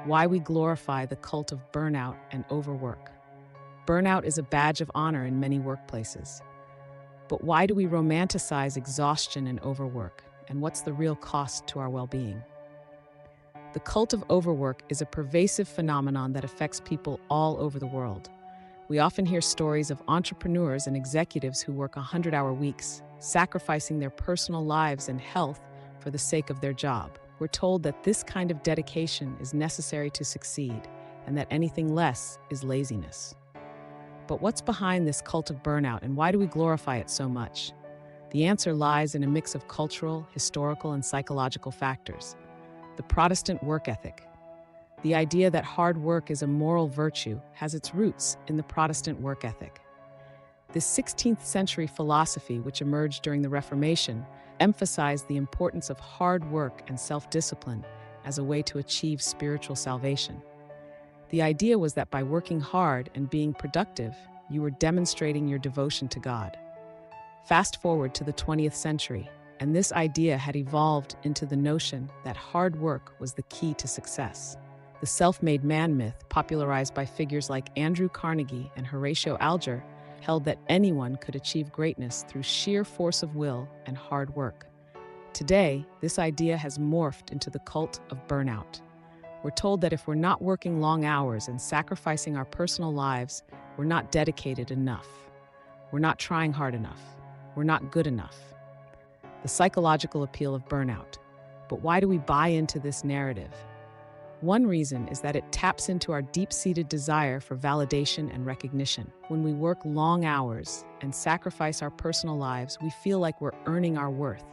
why we glorify the cult of burnout and overwork. Burnout is a badge of honor in many workplaces. But why do we romanticize exhaustion and overwork? And what's the real cost to our well-being? The cult of overwork is a pervasive phenomenon that affects people all over the world. We often hear stories of entrepreneurs and executives who work 100-hour weeks, sacrificing their personal lives and health for the sake of their job. We're told that this kind of dedication is necessary to succeed, and that anything less is laziness. But what's behind this cult of burnout, and why do we glorify it so much? The answer lies in a mix of cultural, historical, and psychological factors. The Protestant work ethic. The idea that hard work is a moral virtue has its roots in the Protestant work ethic. This 16th century philosophy, which emerged during the Reformation, emphasized the importance of hard work and self-discipline as a way to achieve spiritual salvation. The idea was that by working hard and being productive, you were demonstrating your devotion to God. Fast forward to the 20th century, and this idea had evolved into the notion that hard work was the key to success. The self-made man myth, popularized by figures like Andrew Carnegie and Horatio Alger, held that anyone could achieve greatness through sheer force of will and hard work. Today, this idea has morphed into the cult of burnout. We're told that if we're not working long hours and sacrificing our personal lives, we're not dedicated enough. We're not trying hard enough. We're not good enough. The psychological appeal of burnout. But why do we buy into this narrative? One reason is that it taps into our deep-seated desire for validation and recognition. When we work long hours and sacrifice our personal lives, we feel like we're earning our worth.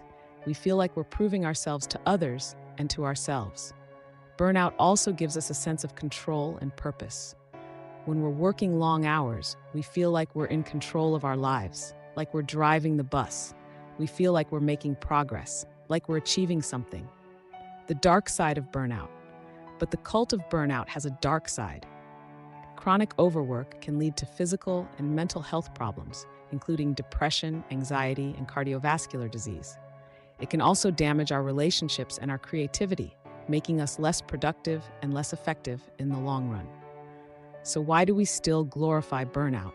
We feel like we're proving ourselves to others and to ourselves. Burnout also gives us a sense of control and purpose. When we're working long hours, we feel like we're in control of our lives, like we're driving the bus. We feel like we're making progress, like we're achieving something. The dark side of burnout. But the cult of burnout has a dark side. Chronic overwork can lead to physical and mental health problems, including depression, anxiety, and cardiovascular disease. It can also damage our relationships and our creativity, making us less productive and less effective in the long run. So why do we still glorify burnout?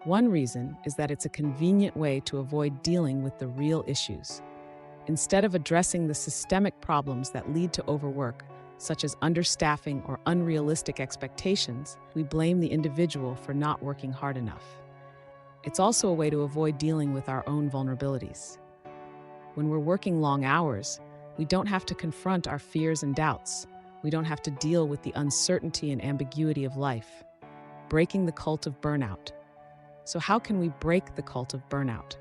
One reason is that it's a convenient way to avoid dealing with the real issues. Instead of addressing the systemic problems that lead to overwork, such as understaffing or unrealistic expectations, we blame the individual for not working hard enough. It's also a way to avoid dealing with our own vulnerabilities. When we're working long hours, we don't have to confront our fears and doubts. We don't have to deal with the uncertainty and ambiguity of life. Breaking the cult of burnout. So how can we break the cult of burnout?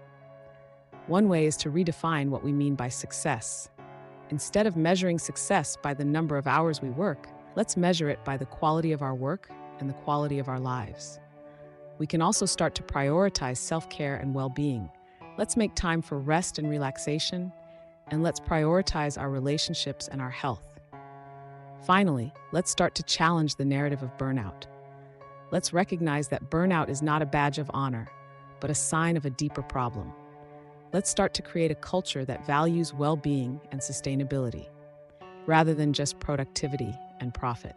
One way is to redefine what we mean by success. Instead of measuring success by the number of hours we work, let's measure it by the quality of our work and the quality of our lives. We can also start to prioritize self-care and well-being. Let's make time for rest and relaxation, and let's prioritize our relationships and our health. Finally, let's start to challenge the narrative of burnout. Let's recognize that burnout is not a badge of honor, but a sign of a deeper problem. Let's start to create a culture that values well-being and sustainability, rather than just productivity and profit.